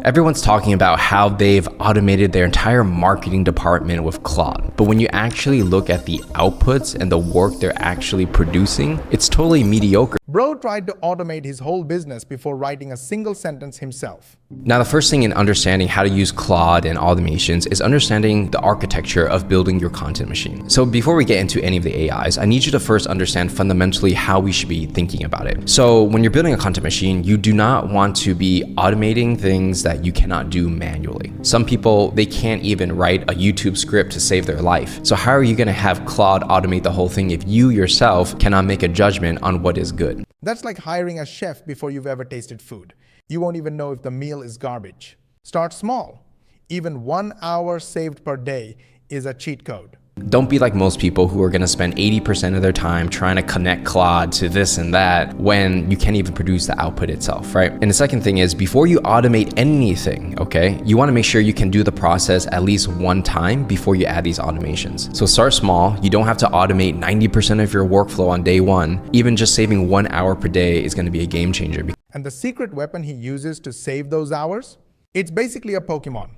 Everyone's talking about how they've automated their entire marketing department with Claude. But when you actually look at the outputs and the work they're actually producing, it's totally mediocre. Bro tried to automate his whole business before writing a single sentence himself. Now, the first thing in understanding how to use Claude and automations is understanding the architecture of building your content machine. So before we get into any of the AIs, I need you to first understand fundamentally how we should be thinking about it. So when you're building a content machine, you do not want to be automating things that you cannot do manually. Some people, they can't even write a YouTube script to save their life. So how are you going to have Claude automate the whole thing if you yourself cannot make a judgment on what is good? That's like hiring a chef before you've ever tasted food. You won't even know if the meal is garbage. Start small. Even 1 hour saved per day is a cheat code. Don't be like most people who are going to spend 80% of their time trying to connect Claude to this and that when you can't even produce the output itself, right? And the second thing is, before you automate anything, okay, you want to make sure you can do the process at least one time before you add these automations. So start small. You don't have to automate 90% of your workflow on day one. Even just saving 1 hour per day is going to be a game changer. And the secret weapon he uses to save those hours? It's basically a Pokemon.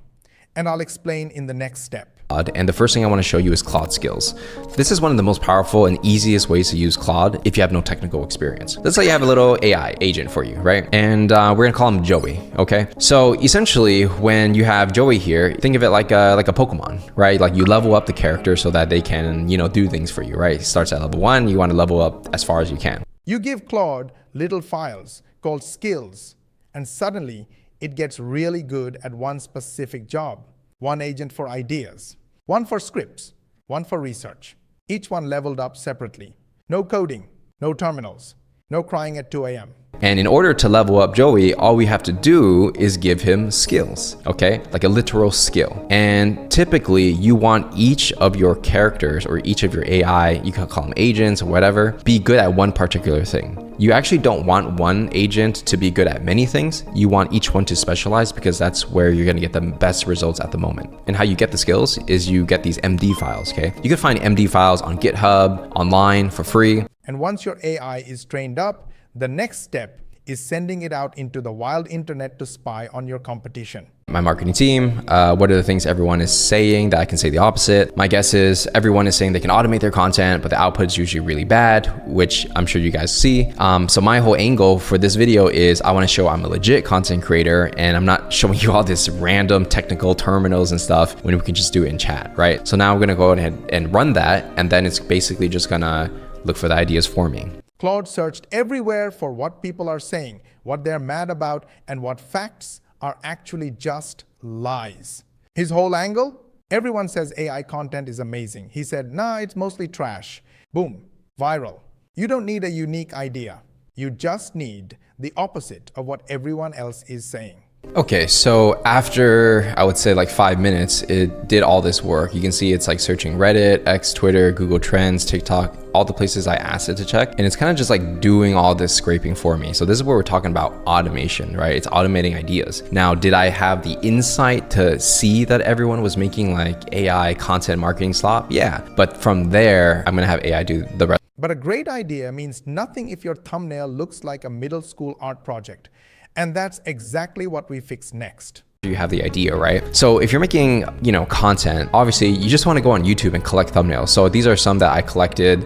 And I'll explain in the next step. And the first thing I want to show you is Claude Skills. This is one of the most powerful and easiest ways to use Claude if you have no technical experience. Let's say you have a little AI agent for you, right? And we're gonna call him Joey, okay? So essentially, when you have Joey here, think of it like a Pokemon, right? Like you level up the character so that they can, do things for you, right? It starts at level 1, you want to level up as far as you can. You give Claude little files called skills, and suddenly it gets really good at one specific job. One agent for ideas, one for scripts, one for research. Each one leveled up separately. No coding, no terminals, no crying at 2 a.m. And in order to level up Joey, all we have to do is give him skills, okay? Like a literal skill. And typically you want each of your characters or each of your AI, you can call them agents or whatever, be good at one particular thing. You actually don't want one agent to be good at many things. You want each one to specialize because that's where you're gonna get the best results at the moment. And how you get the skills is you get these MD files, okay? You can find MD files on GitHub, online for free. And once your AI is trained up, the next step is sending it out into the wild internet to spy on your competition. My marketing team, what are the things everyone is saying that I can say the opposite? My guess is everyone is saying they can automate their content, but the output is usually really bad, which I'm sure you guys see. So my whole angle for this video is I want to show I'm a legit content creator and I'm not showing you all this random technical terminals and stuff when we can just do it in chat, right? So now I'm going to go ahead and run that. And then it's basically just going to look for the ideas for me. Claude searched everywhere for what people are saying, what they're mad about, and what facts are actually just lies. His whole angle? Everyone says AI content is amazing. He said, nah, it's mostly trash. Boom, viral. You don't need a unique idea. You just need the opposite of what everyone else is saying. Okay, so after I would say like 5 minutes, it did all this work. You can see it's like searching Reddit, X, Twitter, Google Trends, TikTok, all the places I asked it to check. And it's kind of just like doing all this scraping for me. So this is where we're talking about automation, right? It's automating ideas. Now, did I have the insight to see that everyone was making like AI content marketing slop? Yeah, but from there, I'm gonna have AI do the rest. But a great idea means nothing if your thumbnail looks like a middle school art project. And that's exactly what we fix next. You have the idea, right? So if you're making, content, obviously you just want to go on YouTube and collect thumbnails. So these are some that I collected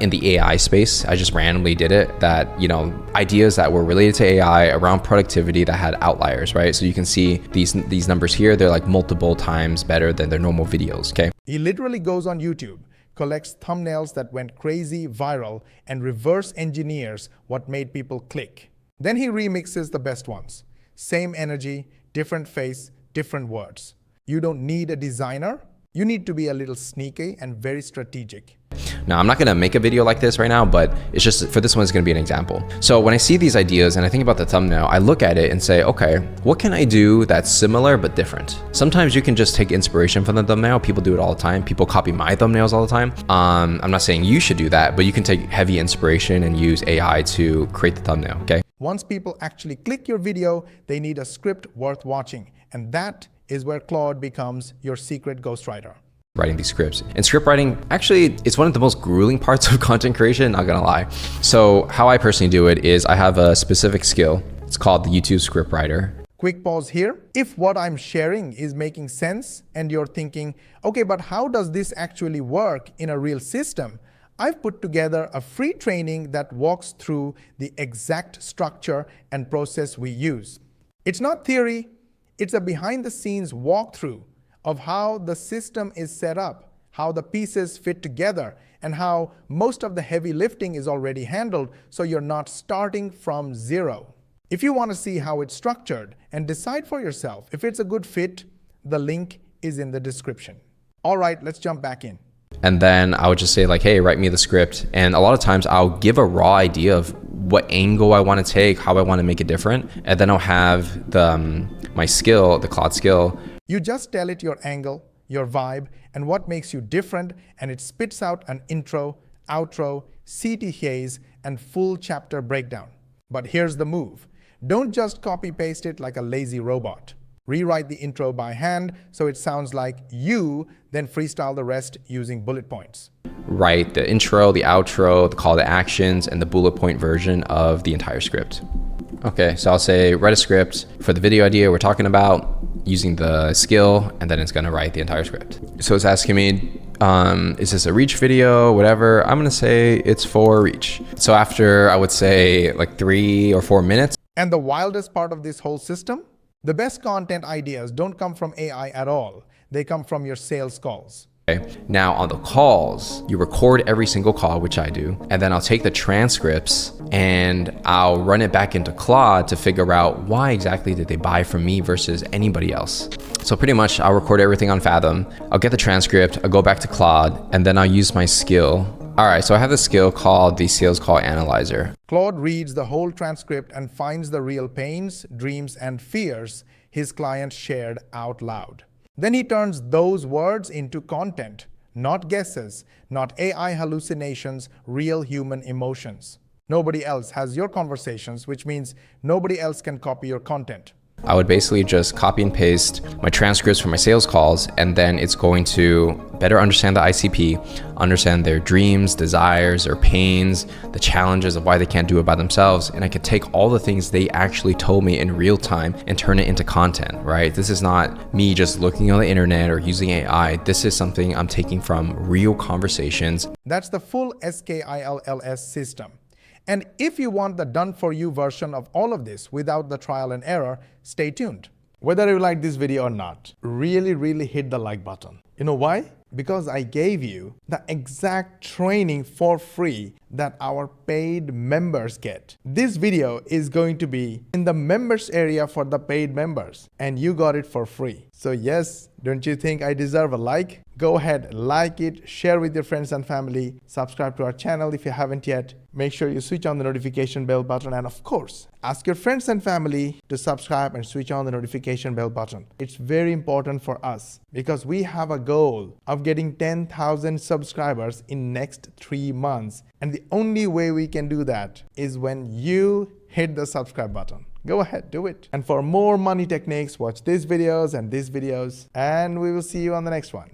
in the AI space. I just randomly did it that, ideas that were related to AI around productivity that had outliers, right? So you can see these numbers here, they're like multiple times better than their normal videos, okay? He literally goes on YouTube, collects thumbnails that went crazy viral and reverse engineers what made people click. Then he remixes the best ones. Same energy, different face, different words. You don't need a designer. You need to be a little sneaky and very strategic. Now, I'm not gonna make a video like this right now, but it's just, for this one, it's gonna be an example. So when I see these ideas and I think about the thumbnail, I look at it and say, okay, what can I do that's similar but different? Sometimes you can just take inspiration from the thumbnail. People do it all the time. People copy my thumbnails all the time. I'm not saying you should do that, but you can take heavy inspiration and use AI to create the thumbnail, okay? Once people actually click your video, they need a script worth watching. And that is where Claude becomes your secret ghostwriter. Writing these scripts. And script writing, actually, it's one of the most grueling parts of content creation, not gonna lie. So how I personally do it is I have a specific skill. It's called the YouTube script writer. Quick pause here. If what I'm sharing is making sense and you're thinking, okay, but how does this actually work in a real system? I've put together a free training that walks through the exact structure and process we use. It's not theory, it's a behind-the-scenes walkthrough of how the system is set up, how the pieces fit together, and how most of the heavy lifting is already handled, so you're not starting from zero. If you want to see how it's structured and decide for yourself if it's a good fit, the link is in the description. All right, let's jump back in. And then I would just say like, hey, write me the script. And a lot of times I'll give a raw idea of what angle I want to take, how I want to make it different. And then I'll have my skill, the Claude skill. You just tell it your angle, your vibe, and what makes you different, and it spits out an intro, outro, CTAs, and full chapter breakdown. But here's the move. Don't just copy paste it like a lazy robot. Rewrite the intro by hand so it sounds like you, then freestyle the rest using bullet points. Write the intro, the outro, the call to actions, and the bullet point version of the entire script. Okay, so I'll say write a script for the video idea we're talking about using the skill, and then it's gonna write the entire script. So it's asking me, is this a reach video, whatever? I'm gonna say it's for reach. So after, I would say like 3 or 4 minutes. And the wildest part of this whole system? The best content ideas don't come from AI at all. They come from your sales calls. Okay. Now on the calls, you record every single call, which I do, and then I'll take the transcripts and I'll run it back into Claude to figure out why exactly did they buy from me versus anybody else. So pretty much I'll record everything on Fathom, I'll get the transcript, I'll go back to Claude, and then I'll use my skill. All right, so I have a skill called the Sales Call Analyzer. Claude reads the whole transcript and finds the real pains, dreams, and fears his client shared out loud. Then he turns those words into content, not guesses, not AI hallucinations, real human emotions. Nobody else has your conversations, which means nobody else can copy your content. I would basically just copy and paste my transcripts for my sales calls, and then it's going to better understand the ICP, understand their dreams, desires, or pains, the challenges of why they can't do it by themselves. And I could take all the things they actually told me in real time and turn it into content, right? This is not me just looking on the internet or using AI. This is something I'm taking from real conversations. That's the full SKILLS system. And if you want the done-for-you version of all of this without the trial and error, stay tuned. Whether you like this video or not, really hit the like button. You know why? Because I gave you the exact training for free that our paid members get. This video is going to be in the members area for the paid members, and you got it for free. So yes, don't you think I deserve a like? Go ahead, like it, share with your friends and family, subscribe to our channel if you haven't yet. Make sure you switch on the notification bell button, and of course, ask your friends and family to subscribe and switch on the notification bell button. It's very important for us because we have a goal of getting 10,000 subscribers in next 3 months. And the only way we can do that is when you hit the subscribe button. Go ahead, do it. And for more money techniques, watch these videos and we will see you on the next one.